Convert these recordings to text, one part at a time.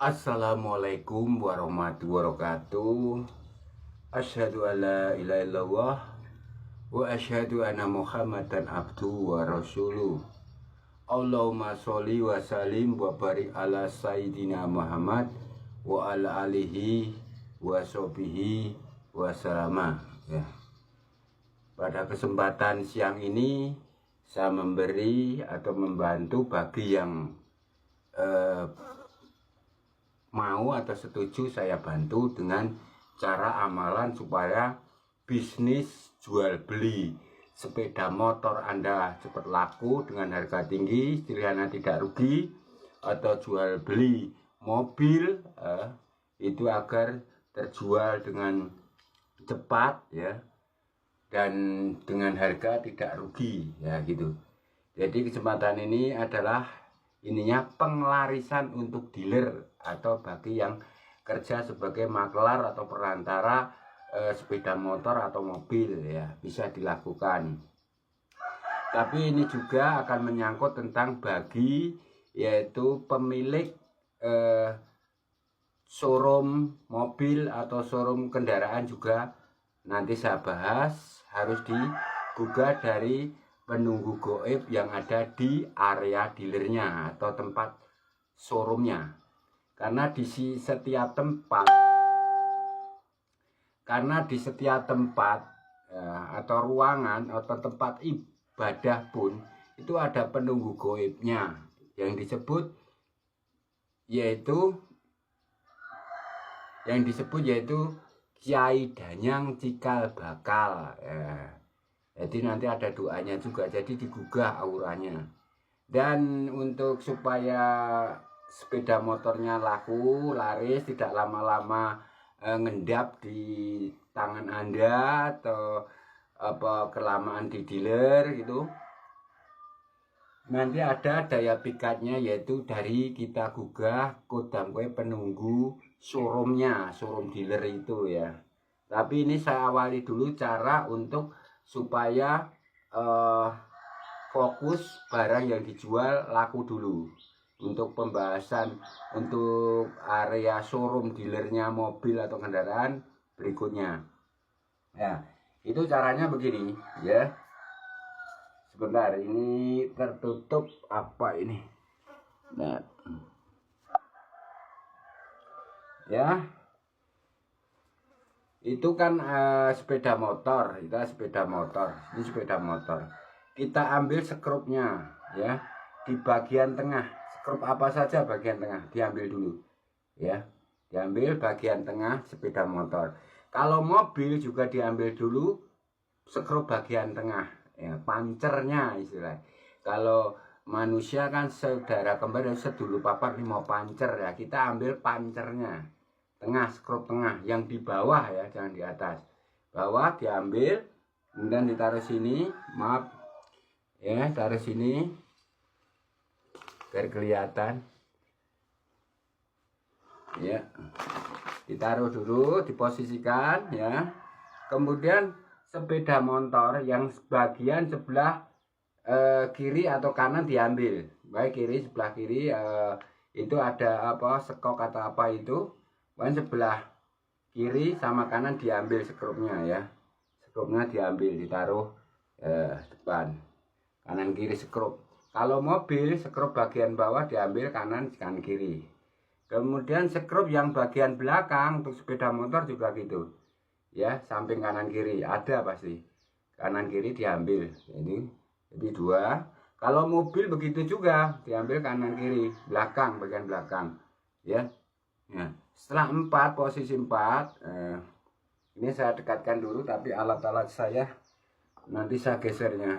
Assalamualaikum warahmatullahi wabarakatuh. Asyhadu an la ilaha illallah wa asyhadu anna Muhammadan abduhu wa rasuluh. Allahumma sholli wa salim wa barik ala sayyidina Muhammad wa ala alihi wa sahbihi wa salama. Ya. Pada kesempatan siang ini saya memberi atau membantu bagi yang mau atau setuju, saya bantu dengan cara amalan supaya bisnis jual beli sepeda motor Anda cepat laku dengan harga tinggi, istilahnya tidak rugi, atau jual beli mobil itu agar terjual dengan cepat ya, dan dengan harga tidak rugi ya gitu. Jadi kesempatan ini adalah penglarisan untuk dealer atau bagi yang kerja sebagai makelar atau perantara sepeda motor atau mobil ya, bisa dilakukan. Tapi ini juga akan menyangkut tentang bagi yaitu pemilik showroom mobil atau showroom kendaraan juga nanti saya bahas, harus digugah dari penunggu goib yang ada di area dealernya atau tempat showroomnya. Karena di setiap tempat atau ruangan atau tempat ibadah pun itu ada penunggu goibnya yang disebut yaitu Kiai Danyang Cikal Bakal ya. Jadi nanti ada doanya juga, jadi digugah auranya. Dan untuk supaya sepeda motornya laku, laris, tidak lama-lama ngendap di tangan Anda atau kelamaan di dealer gitu. Nanti ada daya pikatnya, yaitu dari kita gugah kodam penunggu showroomnya, showroom dealer itu ya. Tapi ini saya awali dulu cara untuk supaya fokus barang yang dijual laku dulu. Untuk pembahasan untuk area showroom dealernya mobil atau kendaraan berikutnya ya, itu caranya begini ya. Sebentar, ini tertutup apa ini, nah ya, itu kan sepeda motor, ini sepeda motor, kita ambil skrupnya ya, di bagian tengah. Skrup apa saja bagian tengah diambil dulu ya, diambil bagian tengah sepeda motor. Kalau mobil juga diambil dulu skrup bagian tengah ya, pancernya istilah. Kalau manusia kan saudara kembar sedulu papat lima pancer ya, kita ambil pancernya tengah, skrup tengah yang di bawah ya, jangan di atas. Bawah diambil, kemudian ditaruh sini, maaf ya, taruh sini biar kelihatan ya, ditaruh dulu, diposisikan ya. Kemudian sepeda motor yang bagian sebelah kiri atau kanan diambil, baik kiri, sebelah kiri itu ada sekok atau apa itu, dan sebelah kiri sama kanan diambil skrupnya ya, skrupnya diambil, ditaruh depan, kanan kiri skrup. Kalau mobil skrup bagian bawah diambil kanan kiri. Kemudian skrup yang bagian belakang untuk sepeda motor juga gitu ya, samping kanan kiri ada pasti, kanan kiri diambil. Jadi dua. Kalau mobil begitu juga, diambil kanan kiri, belakang, bagian belakang ya. Nah, setelah 4, posisi 4 ini saya dekatkan dulu, tapi alat-alat saya nanti saya gesernya.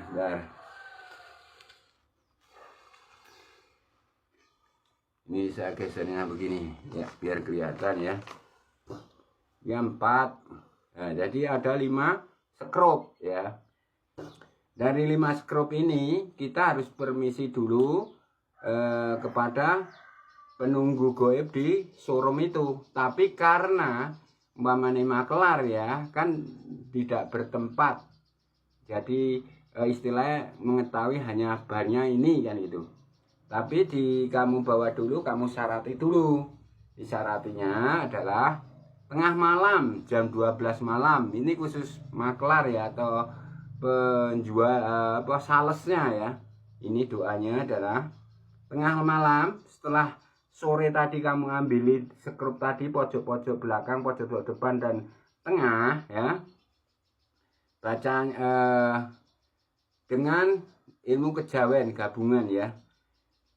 Ini saya gesernya begini ya, biar kelihatan ya. Yang 4. Nah, jadi ada 5 skrup ya. Dari 5 skrup ini kita harus permisi dulu kepada penunggu goib di showroom itu. Tapi karena umpamanya makelar ya, kan tidak bertempat, jadi istilahnya mengetahui hanya barnya ini kan itu. Tapi kamu bawa dulu, kamu syarati dulu Disyaratinya adalah tengah malam, jam 12 malam. Ini khusus maklar ya, atau penjual salesnya ya. Ini doanya adalah tengah malam, setelah sore tadi kamu ambil skrup tadi, pojok-pojok belakang, pojok depan dan tengah ya. Baca dengan ilmu kejawen gabungan ya.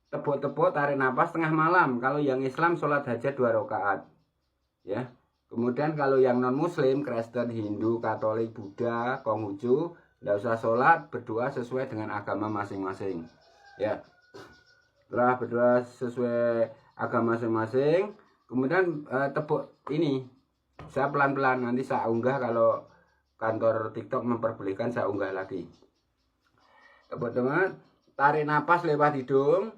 Tepuk-tepuk, tarik nafas tengah malam. Kalau yang Islam sholat hajat 2 rakaat ya. Kemudian kalau yang non muslim, Kristen, Hindu, Katolik, Buddha, Konghucu, tidak usah sholat, berdoa sesuai dengan agama masing-masing ya. Setelah berdoa sesuai agama masing-masing, kemudian tepuk ini. Saya pelan-pelan, nanti saya unggah, kalau kantor TikTok memperbolehkan saya unggah lagi. Teman-teman, tarik nafas lewat hidung,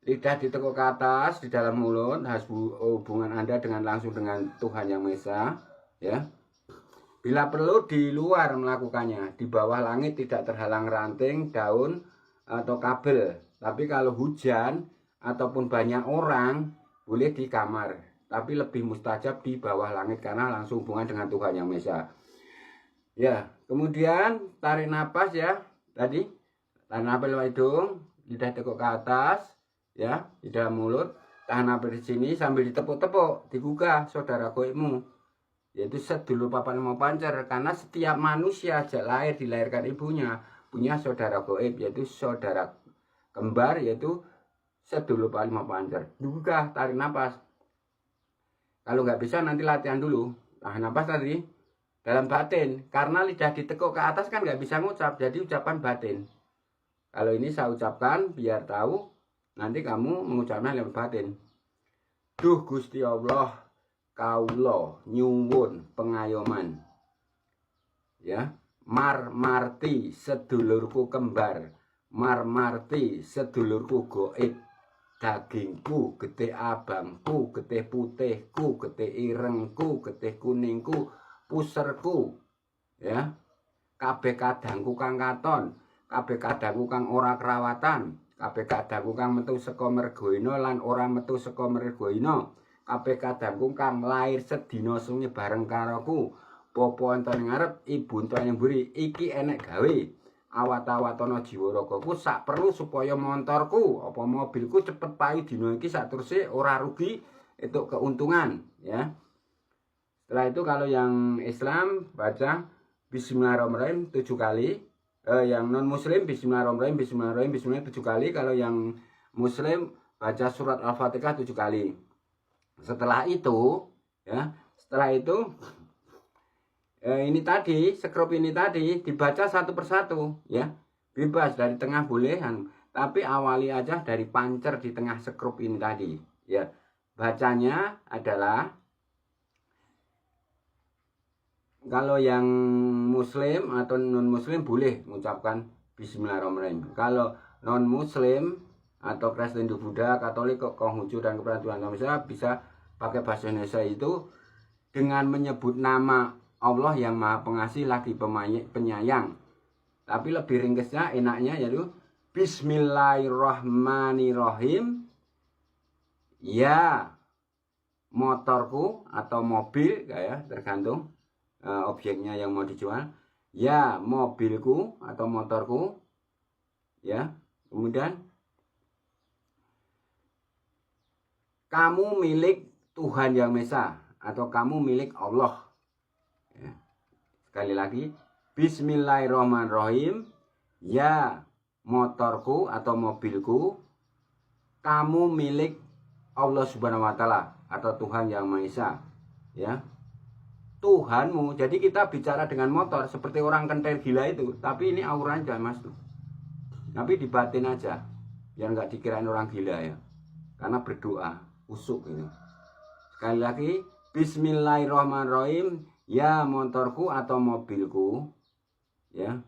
lidah ditekuk ke atas di dalam mulut, hubungan Anda langsung dengan Tuhan Yang Maha Esa ya. Bila perlu di luar melakukannya, di bawah langit tidak terhalang ranting, daun atau kabel. Tapi kalau hujan ataupun banyak orang, boleh di kamar. Tapi lebih mustajab di bawah langit karena langsung hubungan dengan Tuhan Yang Maha Esa. Ya, kemudian tarik nafas ya. Tadi tarik nafas lewat hidung, lidah tekuk ke atas ya, di dalam mulut, tahan nafas di sini sambil ditepuk-tepuk, digugah saudara goibmu, yaitu sedulur papan mau pancer. Karena setiap manusia sejak lahir dilahirkan ibunya punya saudara goib, yaitu saudara kembar, yaitu sedulur papan mau pancer. Digugah, tarik nafas. Kalau nggak bisa nanti latihan dulu. Tahan nafas tadi dalam batin, karena lidah ditekuk ke atas kan nggak bisa ngucap, jadi ucapan batin. Kalau ini saya ucapkan biar tahu, nanti kamu mengucapnya lewat batin. Duh Gusti Allah, kaulo nyuwun pengayoman ya. Marti sedulurku kembar, Marti sedulurku goib, dagingku getih abangku, getih putihku, getih irengku, getih kuningku, puserku ya. Kabeh kadangku kang katon, kabeh kadangku kang ora kerawatan, kabeh kadangku kang metu saka mergoina lan ora metu saka mergoina, kabeh kadangku kang lair sedina sungi bareng karoku, bapa enten ngarep, ibu enten mburi, iki enek gawe. Awat-awatono jiwa ragaku sak perlu supaya montorku apa mobilku cepet payu dina iki saterusé ora rugi, itu keuntungan ya. Setelah itu kalau yang Islam baca Bismillahirrahmanirrahim 7 kali. Yang non muslim Bismillahirrahmanirrahim, Bismillahirrahmanirrahim, Bismillahirrahmanirrahim 7 kali. Kalau yang muslim baca surat Al-Fatihah 7 kali. Setelah itu ya, ini tadi, skrup ini tadi dibaca satu persatu ya. Bebas dari tengah boleh, tapi awali aja dari pancer di tengah skrup ini tadi ya. Bacanya adalah, kalau yang muslim atau non muslim boleh mengucapkan Bismillahirrahmanirrahim. Kalau non muslim atau Kristen, Buddha, Katolik, Konghucu dan kepada Tuhan Yang Maha Esa bisa pakai bahasa Indonesia itu dengan menyebut nama Allah yang Maha Pengasih lagi penyayang. Tapi lebih ringkesnya, enaknya yaitu Bismillahirrahmanirrahim. Ya motorku atau mobil, kayak tergantung objeknya yang mau dijual. Ya mobilku atau motorku ya. Kemudian kamu milik Tuhan Yang Maha Esa atau kamu milik Allah ya. Sekali lagi, Bismillahirrahmanirrahim. Ya motorku atau mobilku, kamu milik Allah Subhanahu wa Ta'ala atau Tuhan Yang Maha Esa ya. Tuhanmu. Jadi kita bicara dengan motor seperti orang kentir gila itu, tapi ini auranya mas tuh. Tapi dibatin aja biar nggak dikirain orang gila ya, karena berdoa usuk ini. Sekali lagi, Bismillahirrahmanirrahim. Ya motorku atau mobilku ya,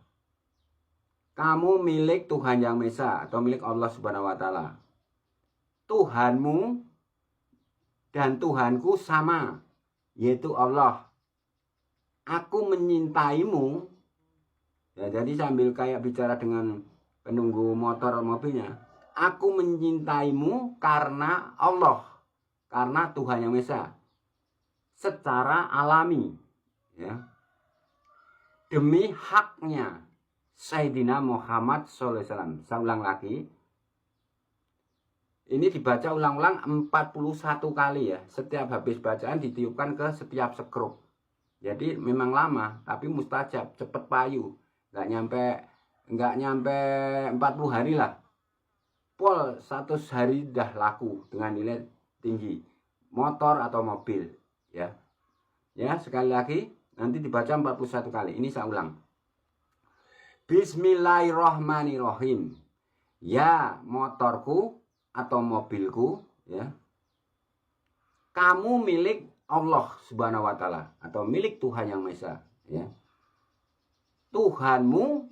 kamu milik Tuhan Yang Maha Esa atau milik Allah Subhanahu wa Ta'ala. Tuhanmu dan Tuhanku sama, yaitu Allah. Aku menyintaimu ya. Jadi sambil kayak bicara dengan penunggu motor mobilnya, aku menyintaimu karena Allah. karena Tuhan Yang Maha Esa secara alami, ya, demi haknya Sayyidina Muhammad SAW. Saya ulang lagi, ini dibaca ulang-ulang 41 kali ya. Setiap habis bacaan ditiupkan ke setiap sekrup. Jadi memang lama, tapi mustajab, cepet payu. Nggak nyampe 40 hari lah. Pol 100 hari dah laku dengan nilai tinggi. Motor atau mobil, ya. Ya, sekali lagi nanti dibaca 41 kali. Ini saya ulang. Bismillahirrahmanirrahim. Ya, motorku atau mobilku, ya, kamu milik Allah Subhanahu wa Ta'ala atau milik Tuhan Yang Maha Esa, ya. Tuhanmu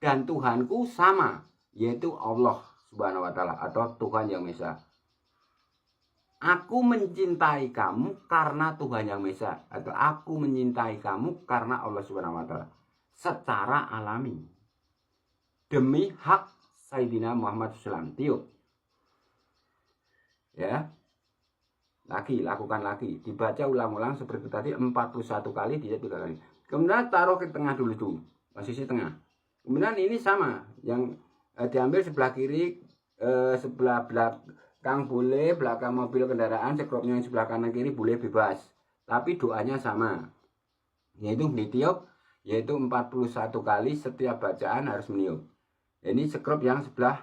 dan Tuhanku sama, yaitu Allah Subhanahu wa Ta'ala atau Tuhan Yang Maha Esa. Aku mencintai kamu karena Tuhan Yang Maha Esa, atau aku mencintai kamu karena Allah Subhanahu wa Ta'ala secara alami demi hak Sayyidina Muhammad SAW. Tiup, ya, lagi, lakukan lagi, dibaca ulang-ulang seperti tadi 41 kali, tidak 3 kali. Kemudian taruh ke tengah dulu tuh, posisi tengah. Kemudian ini sama, yang diambil sebelah kiri, sebelah belakang boleh, belakang mobil kendaraan, sekrupnya yang sebelah kanan kiri boleh bebas. Tapi doanya sama, yaitu ditiup, yaitu 41 kali setiap bacaan harus meniup. Ini sekrup yang sebelah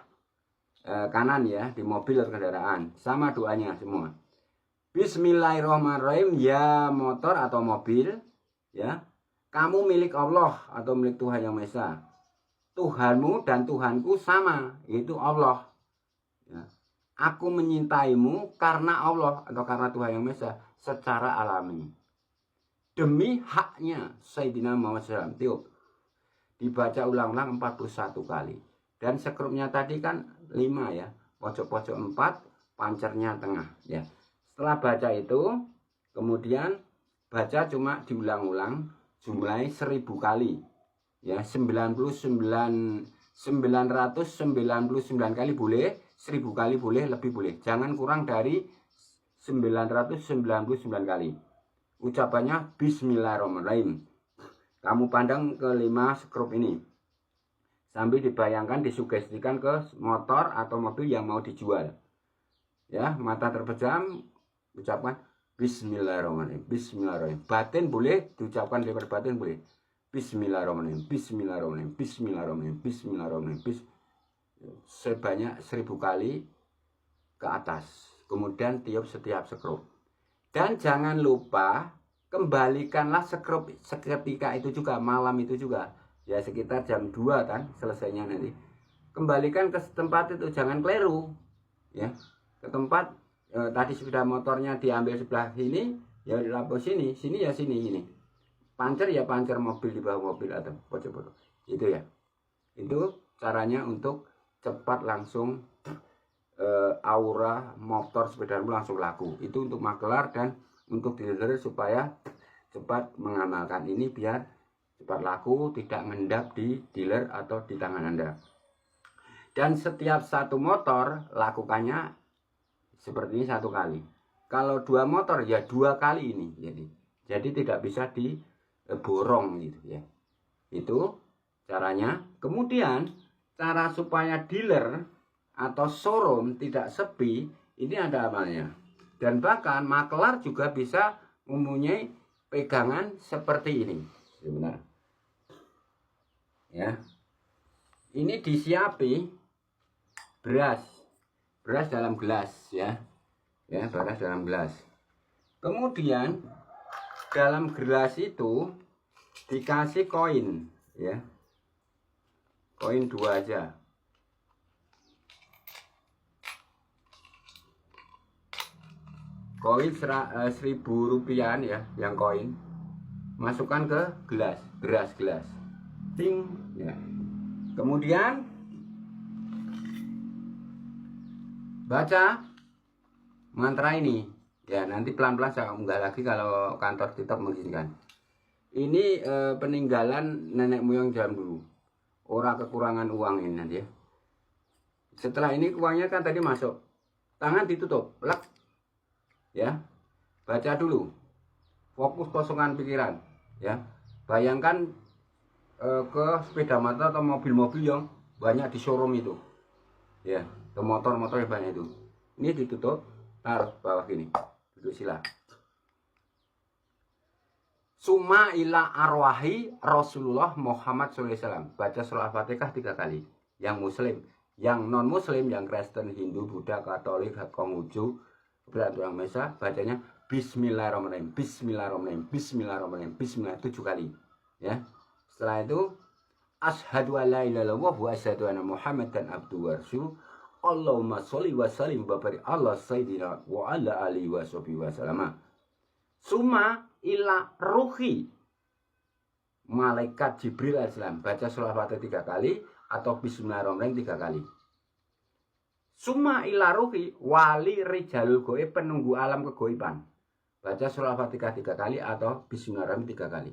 kanan ya, di mobil atau kendaraan, sama doanya semua. Bismillahirrahmanirrahim. Ya motor atau mobil, ya, kamu milik Allah atau milik Tuhan Yang Maha Esa. Tuhanmu dan Tuhanku sama, yaitu Allah, ya. Aku menyintaimu karena Allah atau karena Tuhan Yang Maha Esa secara alami demi haknya Sayyidina Muhammad SAW. Tiup, dibaca ulang-ulang 41 kali. Dan sekrupnya tadi kan 5 ya, pojok-pojok 4, pancernya tengah ya. Setelah baca itu, kemudian baca cuma diulang-ulang jumlahnya 1000 kali ya, 999 kali boleh, 1000 kali boleh, lebih boleh, jangan kurang dari 999 kali. Ucapannya Bismillahirrahmanirrahim. Kamu pandang ke 5 skrup ini sambil dibayangkan, disugestikan ke motor atau mobil yang mau dijual, ya. Mata terpejam, ucapkan Bismillahirrahmanirrahim, Bismillahirrahmanirrahim. Batin boleh diucapkan lewat batin, boleh Bismillahirrahmanirrahim, Bismillahirrahmanirrahim, Bismillahirrahmanirrahim, Bismillahirrahmanirrahim, sebanyak 1000 kali ke atas. Kemudian tiup setiap sekrup. Dan jangan lupa kembalikanlah sekrup seketika itu juga, malam itu juga ya, sekitar jam 2 kan selesainya nanti. Kembalikan ke tempat itu, jangan keliru ya, ke tempat tadi sepeda motornya diambil sebelah sini ya, di lampu sini ya, sini pancer ya, pancer mobil di bawah mobil atau pojok-pojok itu ya. Itu caranya untuk cepat langsung aura motor sepedamu langsung laku. Itu untuk makelar dan untuk dealer supaya cepat mengamalkan ini biar cepat laku, tidak ngendap di dealer atau di tangan Anda. Dan setiap satu motor lakukannya seperti ini 1 kali. Kalau 2 motor ya 2 kali ini. Jadi tidak bisa diborong gitu ya. Itu caranya. Kemudian cara supaya dealer atau showroom tidak sepi, ini ada amalnya. Dan bahkan makelar juga bisa mempunyai pegangan seperti ini. Sebentar. Ya, ini disiapi beras dalam gelas ya, beras dalam gelas. Kemudian dalam gelas itu dikasih koin ya, koin 2 aja. Koin 1000 rupiah ya, yang koin masukkan ke gelas, gelas ting ya. Kemudian baca mantra ini ya, nanti pelan-pelan saya unggah lagi kalau kantor tetap mengizinkan. Ini peninggalan nenek moyang zaman dulu, orang kekurangan uang ini nanti ya. Setelah ini uangnya kan tadi masuk, tangan ditutup, lek. ya. Baca dulu. Fokus kosongan pikiran, ya. Bayangkan ke sepeda motor atau mobil-mobil yang banyak di showroom itu, ya. Ke motor-motor yang banyak itu. Ini ditutup, taruh bawah gini. Duduk sila. Summa ila arwahi Rasulullah Muhammad SAW. Baca surah Al-Fatihah 3 kali. Yang muslim, yang non muslim, yang Kristen, Hindu, Buddha, Katolik, Konghucu, orang Mesa, bacanya Bismillahirrahmanirrahim, Bismillahirrahmanirrahim, Bismillahirrahmanirrahim, Bismillah 7 kali. Ya. Setelah itu asyhadu alla ilaha illallah wa asyhadu anna Muhammadan abduhu wa rasuluh. Allahumma sholli wa sallim wa barik ala sayyidina wa ala alihi wa sahbihi wa sallam. Summa ila ruhi malaikat Jibril alaihissalam. Baca surah Al-Fatihah 3 kali atau Bismillahirrahmanirrahim 3 kali. Summa ila ruhi wali rijalul goib, penunggu alam kegoiban. Baca surah Al-Fatihah 3 kali atau Bismillahirrahmanirrahim 3 kali.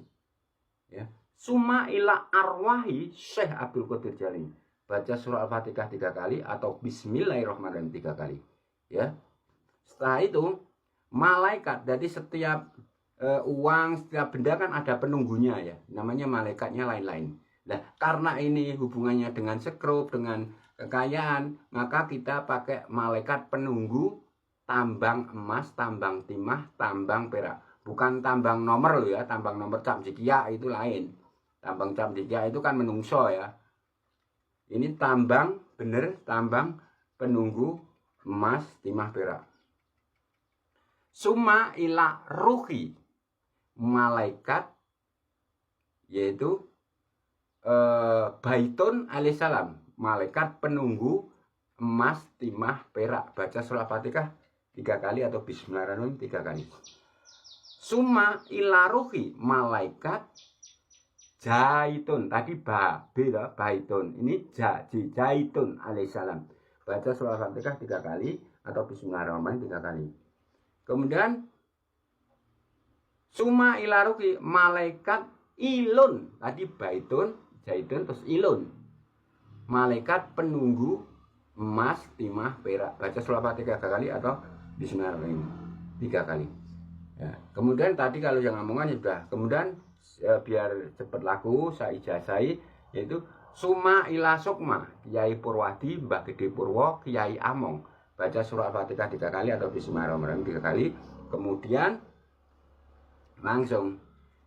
Ya. Summa ila arwahi Syekh Abdul Qadir Jalani. Baca surah Al-Fatihah 3 kali atau Bismillahirrahmanirrahim 3 kali. Ya. Setelah itu malaikat, jadi setiap uang, setiap benda kan ada penunggunya ya, namanya malaikatnya lain-lain. Nah, karena ini hubungannya dengan sekrup, dengan kekayaan, maka kita pakai malaikat penunggu tambang emas, tambang timah, tambang perak. Bukan tambang nomor loh ya, tambang nomor cap jikia itu lain. Tambang cap jikia itu kan menungso ya. Ini tambang, bener, tambang penunggu emas, timah, perak. Summa ila ruhi malaikat, yaitu Baitun alaihissalam, malaikat penunggu emas, timah, perak. Baca surah Fatihah 3 kali atau Bismillahirrahmanirrahim 3 kali. Summa ila ruhi malaikat Jaitun, tadi beda Baitun, ini Jaitun alaihissalam. Baca surah Fatihah 3 kali atau Bismillahirrahmanirrahim 3 kali. Kemudian summa ila ruhi malaikat Ilun, tadi Baitun, Jaitun, terus Ilun, malaikat penunggu emas, timah, perak. Baca surah Fatihah 3 kali atau Bismillahirrahmanirrahim 3 kali. Ya. Kemudian tadi kalau yang ngomongan sudah. Kemudian biar cepat laku saya ijazahi, yaitu summa ila sukma Kiai Purwadi, Mbah Gede Purwo, Kiai Among. Baca surah Al-Fatihah 3 kali atau Bismillahirrahmanirrahim 3 kali. Kemudian langsung,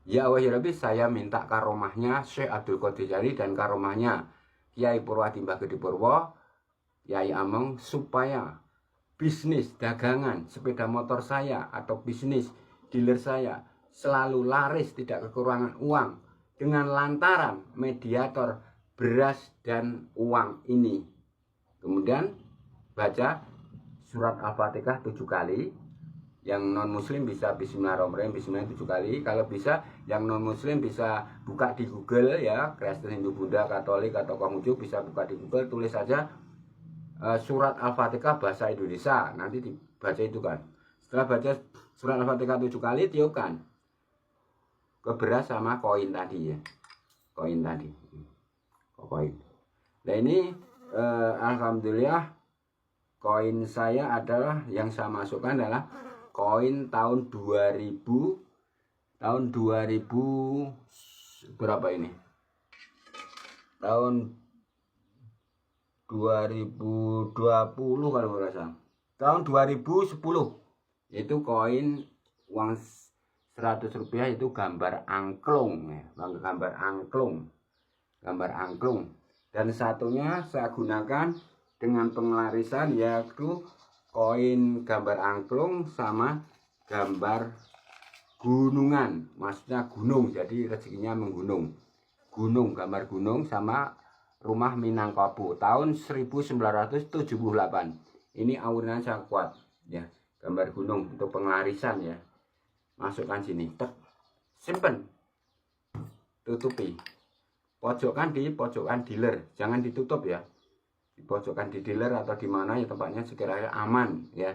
ya Allah ya Rabbi, saya minta karomahnya Syekh Abdul Qadir Jalani dan karomahnya Kiai Purwadi, Mbah Gede Purwo, Kiai Among, supaya bisnis dagangan sepeda motor saya atau bisnis dealer saya selalu laris, tidak kekurangan uang, dengan lantaran mediator beras dan uang ini. Kemudian baca surat Al-Fatihah 7 kali. Yang non muslim bisa Bismillahirrahmanirrahim, Bismillah 7 kali. Kalau bisa yang non muslim bisa buka di Google ya, Kristen, Hindu, Buddha, Katolik atau Konghucu, bisa buka di Google, tulis saja surat Al-Fatihah bahasa Indonesia, nanti dibaca itu kan. Setelah baca surat Al-Fatihah 7 kali, tiupkan ke beras sama koin tadi ya, koin tadi, koin. Nah ini alhamdulillah koin saya adalah yang saya masukkan adalah koin tahun 2000 berapa ini? Tahun 2020 kalau nggak salah. Tahun 2010. Itu koin uang 100 rupiah itu gambar angklung ya, gambar angklung. Gambar angklung. Dan satunya saya gunakan dengan pengelarisan yaitu koin gambar angklung sama gambar gunungan, maksudnya gunung, jadi rezekinya menggunung. Gunung, gambar gunung sama rumah Minangkabau tahun 1978. Ini auranya sangat kuat ya, gambar gunung untuk pengelarisan ya. Masukkan sini, simpen, tutupi. Pojokkan di pojokan dealer, jangan ditutup ya. Dipojokkan di dealer atau di mana ya tempatnya sekiranya aman ya.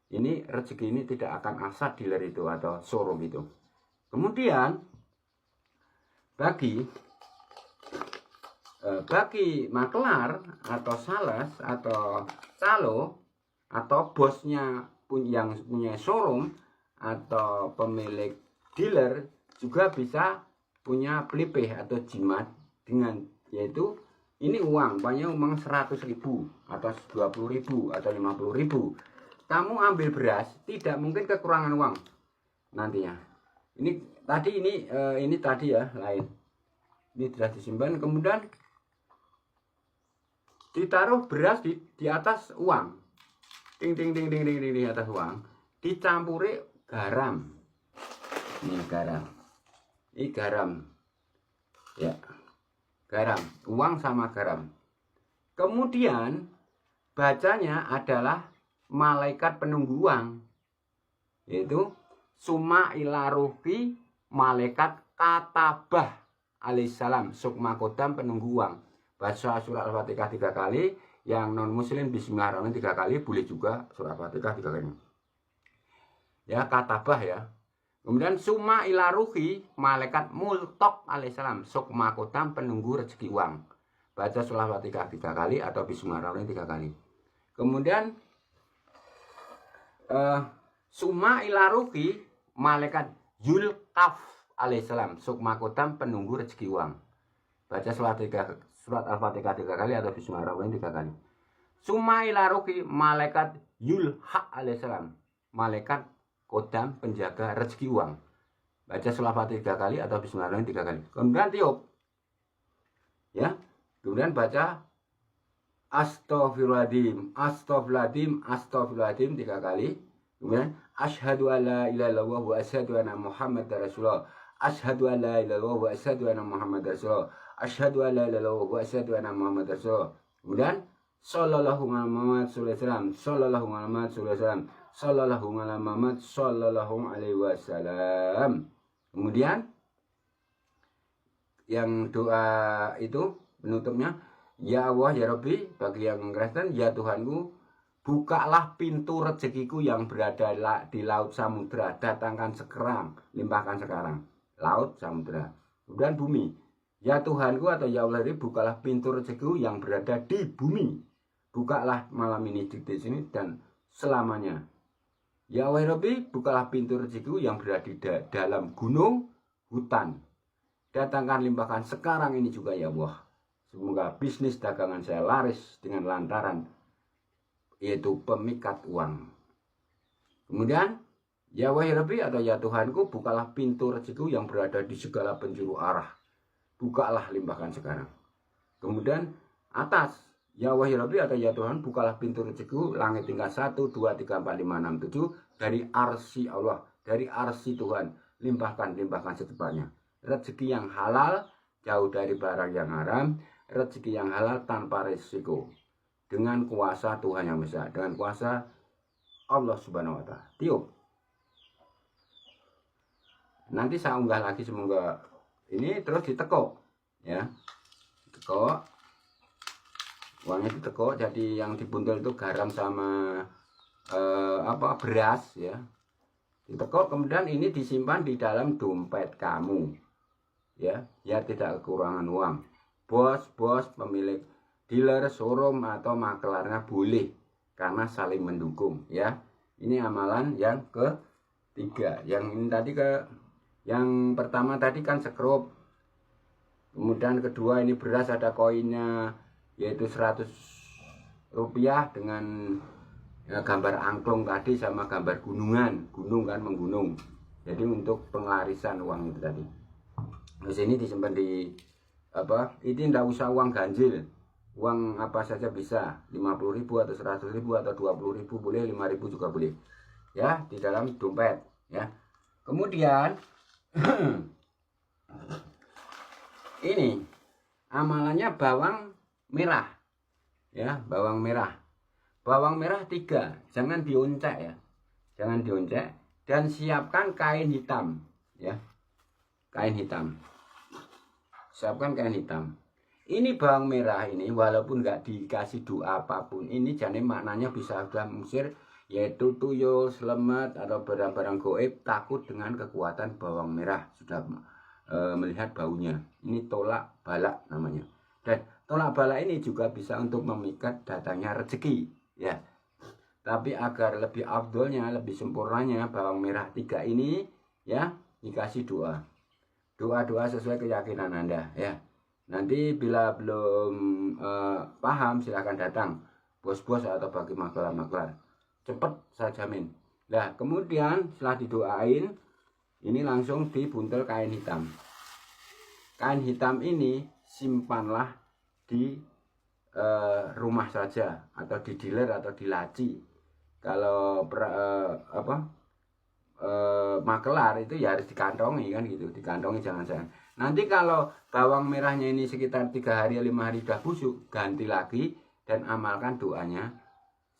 Ini rezeki ini tidak akan asat dealer itu atau showroom itu. Kemudian bagi maklar atau sales atau calo atau bosnya yang punya showroom atau pemilik dealer juga bisa punya pelipih atau jimat dengan, yaitu ini uang, banyak uang 100.000 atau 20.000 atau 50.000. Kamu ambil beras, tidak mungkin kekurangan uang nantinya. Ini tadi ya lain. Ini sudah disimpan, kemudian ditaruh beras di atas uang, ting di atas uang, dicampuri garam. Ini garam ya, garam, uang sama garam. Kemudian bacanya adalah malaikat penunggu uang, yaitu summa ila ruhi malaikat katabah alaihissalam, sukma kodam penunggu uang. Baca surat Al-Fatihah 3 kali, yang non muslim bismillahirrahmanirrahim 3 kali, boleh juga surat Al-Fatihah 3 kali. Ya, katabah ya. Kemudian summa ila ruhi malaikat multok alaihissalam, sukma kodam penunggu rezeki uang. Baca surat Al-Fatihah 3 kali atau bismillahirrahmanirrahim 3 kali. Kemudian summa ila ruhi malaikat Yulkaf alaihissalam, sukma kodam penunggu rezeki uang. Baca surat Al-Fatihah 3 kali atau bismillahirrahmanirrahim 3 kali. Summa ila ruhi malaikat Yulha alaihissalam, malaikat kodam penjaga rezeki uang. Baca surat Al-Fatihah 3 kali atau bismillahirrahmanirrahim 3 kali. Kemudian tiup. Ya. Kemudian baca Astaghfirullahaladzim, astaghfirullahaladzim, astaghfirullahaladzim 3 kali. Kemudian asyhadu alla ilaha illallah wa asyhadu anna muhammadar rasulullah. Asyhadu alla ilaha illallah wa asyhadu anna muhammadar rasulullah. Asyhadu alla ilaha illallah wa asyhadu anna muhammadar rasulullah. Kemudian sallallahu alaihi Muhammad sallallahu alaihi wasallam, sallallahu alaihi Muhammad sallallahu alaihi wasallam. Kemudian yang doa itu penutupnya, ya Allah ya Rabbi, bagi yang Kristen, ya Tuhanku, bukalah pintu rezekiku yang berada di laut samudra, datangkan sekarang, limpahkan sekarang. Laut samudra. Kemudian bumi, ya Tuhanku atau ya Allah, bukalah pintu rezekiku yang berada di bumi. Bukalah malam ini di sini dan selamanya. Ya Allah Rabbi, bukalah pintu rezekiku yang berada di dalam gunung, hutan. Datangkan limpahkan sekarang ini juga ya Allah. Semoga bisnis dagangan saya laris dengan lantaran yaitu pemikat uang. Kemudian ya Rabbi atau ya Tuhanku, bukalah pintu rezekiku yang berada di segala penjuru arah. Bukalah limpahkan sekarang. Kemudian atas, ya Rabbi atau ya Tuhan, bukalah pintu rezekiku langit tingkat 1, 2, 3, 4, 5, 6, 7 dari arsy Allah, dari arsy Tuhan. Limpahkan secepatnya. Rezeki yang halal, jauh dari barang yang haram. Rezeki yang halal tanpa risiko. Dengan kuasa Tuhan yang besar, dengan kuasa Allah Subhanahu wa Ta'ala. Tiup. Nanti saya unggah lagi, semoga ini terus ditekuk ya. Tekuk. Uangnya ditekuk, jadi yang dibuntul itu garam sama beras ya. Ditekuk, kemudian ini disimpan di dalam dompet kamu. Ya, tidak kekurangan uang. Bos, pemilik dealer, showroom atau makelarnya boleh, karena saling mendukung ya. Ini amalan yang ketiga. Yang ini tadi yang pertama tadi kan sekrup. Kemudian kedua ini beras, ada koinnya yaitu 100 rupiah dengan gambar angklung tadi sama gambar gunung kan, menggunung. Jadi untuk penglarisan uang itu tadi. Terus ini disimpan di ini tidak usah uang ganjil. Uang apa saja bisa, 50.000 atau 100.000 atau 20.000 boleh, 5.000 juga boleh ya, di dalam dompet ya. Kemudian ini amalannya bawang merah ya, bawang merah 3, jangan dioncek ya, jangan dioncek, dan siapkan kain hitam ya, kain hitam, siapkan kain hitam. Ini bawang merah ini walaupun nggak dikasih doa apapun, ini jadi maknanya bisa sudah mengusir yaitu tuyul, selamat atau barang-barang goib, takut dengan kekuatan bawang merah. Sudah melihat baunya, ini tolak balak namanya. Dan tolak balak ini juga bisa untuk memikat datangnya rezeki ya. Tapi agar lebih afdolnya, lebih sempurnanya bawang merah 3 ini ya dikasih doa. Doa-doa sesuai keyakinan Anda ya. Nanti bila belum paham silahkan datang bos-bos atau bagi maklar-maklar. Cepat saya jamin. Nah, kemudian setelah didoain ini langsung dibuntel kain hitam. Kain hitam ini simpanlah di rumah saja atau di dealer atau di laci. Kalau makelar itu ya harus dikantongi kan gitu, dikantongi jangan-jangan. Nanti kalau bawang merahnya ini sekitar 3 hari 5 hari sudah busuk, ganti lagi dan amalkan doanya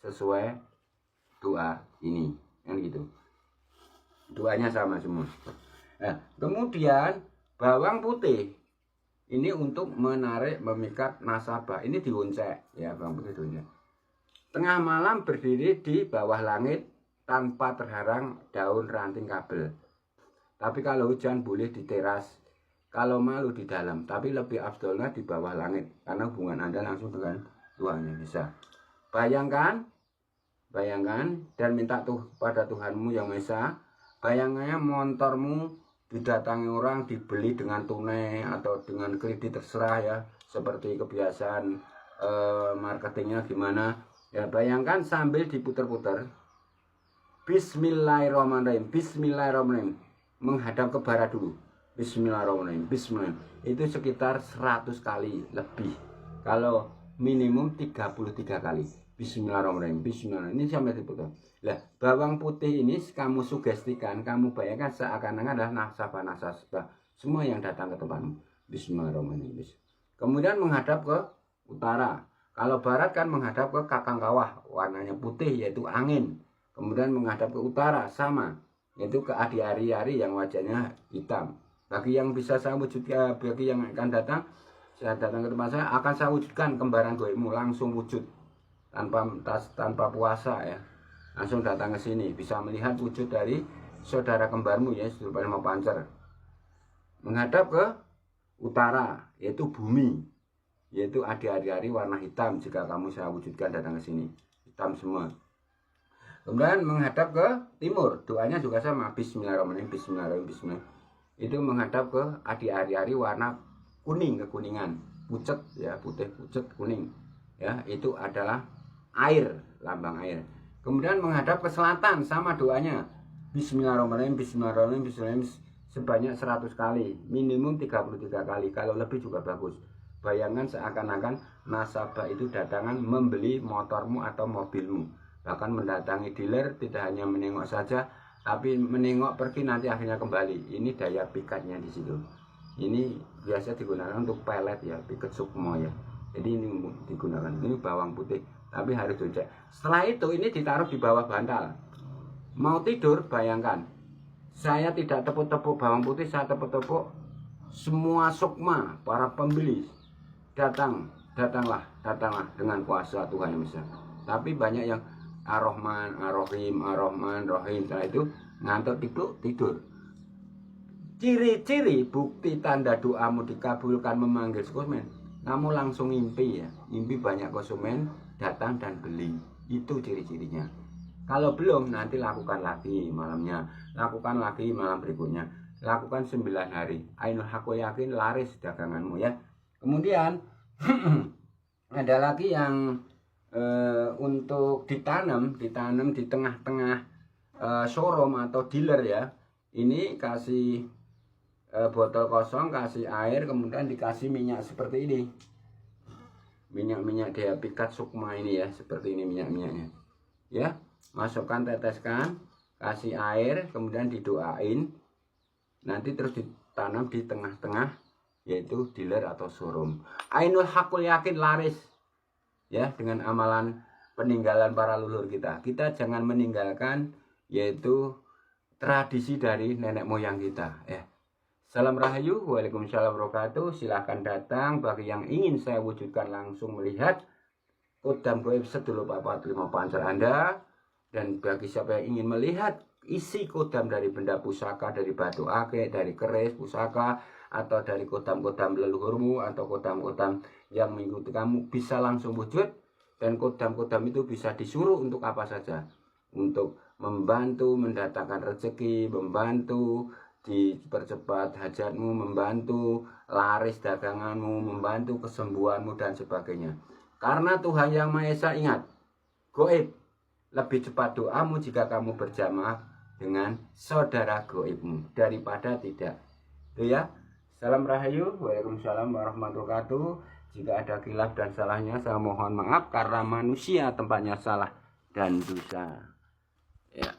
sesuai doa ini kan gitu. Doanya sama semua. Nah, kemudian bawang putih ini untuk menarik memikat nasabah. Ini dioncek ya, bawang putih dioncek. Tengah malam berdiri di bawah langit tanpa terharang daun ranting kabel. Tapi kalau hujan boleh di teras, kalau malu di dalam. Tapi lebih afdolnya di bawah langit karena hubungan Anda langsung dengan Tuhan yang bisa. Bayangkan dan minta pada Tuhanmu yang Maha Esa. Bayangannya motormu didatangi orang, dibeli dengan tunai atau dengan kredit terserah ya, seperti kebiasaan marketingnya gimana ya. Bayangkan sambil diputer-puter Bismillahirrahmanirrahim, Bismillahirrahmanirrahim, menghadap ke barat dulu. Bismillahirrahmanirrahim, Bismillahirrahmanirrahim. Itu sekitar 100 kali lebih. Kalau minimum 33 kali. Bismillahirrahmanirrahim, Bismillahirrahmanirrahim. Ini sampai diputar. Nah, bawang putih ini kamu sugestikan, kamu bayangkan seakan-akan adalah nasabah-nasabah semua yang datang ke tempatmu. Bismillahirrahmanirrahim. Kemudian menghadap ke utara. Kalau barat kan menghadap ke kakang kawah, warnanya putih yaitu angin. Kemudian menghadap ke utara sama, yaitu ke Adi-Ari yang wajahnya hitam. Bagi yang bisa saya wujudkan, bagi yang akan datang, saya datang ke tempat saya akan saya wujudkan kembaran goibmu langsung wujud tanpa puasa ya. Langsung datang ke sini bisa melihat wujud dari saudara kembarmu ya, Saudara mau Pancer. Menghadap ke utara yaitu bumi, yaitu Adi-Ari warna hitam. Jika kamu saya wujudkan datang ke sini hitam semua. Kemudian menghadap ke timur, doanya juga sama, Bismillahirrahmanirrahim, Bismillahirrahmanirrahim, Bismillahirrahmanirrahim. Itu menghadap ke Adi-Ari warna kuning, kekuningan, pucet ya, putih pucet kuning ya, itu adalah air, lambang air. Kemudian menghadap ke selatan sama doanya, Bismillahirrahmanirrahim, Bismillahirrahmanirrahim, Bismillahirrahmanirrahim, sebanyak 100 kali, minimum 33 kali, kalau lebih juga bagus. Bayangkan seakan-akan nasabah itu datangan membeli motormu atau mobilmu, bahkan mendatangi dealer, tidak hanya menengok saja tapi menengok pergi nanti akhirnya kembali. Ini daya pikatnya di situ. Ini biasa digunakan untuk pelet ya, piket sukmo ya. Jadi ini digunakan, ini bawang putih tapi harus dicek. Setelah itu ini ditaruh di bawah bantal. Mau tidur bayangkan, saya tidak tepuk-tepuk bawang putih, saya tepuk-tepuk semua sukma para pembeli. Datanglah dengan kuasa Tuhan yang Maha Esa. Tapi banyak yang Ar-Rahman, Ar-Rahim, Ar-Rahman, Rahim. Setelah itu ngantuk tidur. Ciri-ciri bukti tanda doamu dikabulkan memanggil konsumen, kamu langsung mimpi ya. Mimpi banyak konsumen datang dan beli. Itu ciri-cirinya. Kalau belum nanti lakukan lagi malamnya, lakukan lagi malam berikutnya, lakukan 9 hari. Ainul Haqo yakin laris daganganmu ya. Kemudian ada lagi yang untuk ditanam di tengah-tengah showroom atau dealer ya. Ini kasih botol kosong, kasih air, kemudian dikasih minyak seperti ini, minyak dia pikat sukma ini ya, seperti ini minyak-minyaknya ya. Masukkan, teteskan, kasih air, kemudian didoain, nanti terus ditanam di tengah-tengah yaitu dealer atau showroom. Ainul Haqul yakin laris ya, dengan amalan peninggalan para leluhur kita. Kita jangan meninggalkan yaitu tradisi dari nenek moyang kita ya. Salam Rahayu, Waalaikumsalam wabarakatuh. Silahkan datang bagi yang ingin saya wujudkan langsung melihat kodam goib sedulur Bapak terima pancar Anda. Dan bagi siapa yang ingin melihat isi kodam dari benda pusaka, dari batu akik, dari keris pusaka, atau dari kodam-kodam leluhurmu, atau kodam-kodam yang mengikuti kamu, bisa langsung wujud, Dan kodam-kodam itu bisa disuruh untuk apa saja. Untuk membantu mendatangkan rezeki, membantu dipercepat hajatmu, membantu laris daganganmu, membantu kesembuhanmu dan sebagainya. Karena Tuhan Yang Maha Esa, ingat, goib, lebih cepat doamu jika kamu berjamaah dengan saudara goibmu daripada tidak. Itu ya. Salam Rahayu. Waalaikumsalam warahmatullahi wabarakatuh. Jika ada khilaf dan salahnya, saya mohon maaf karena manusia tempatnya salah dan dosa. Ya.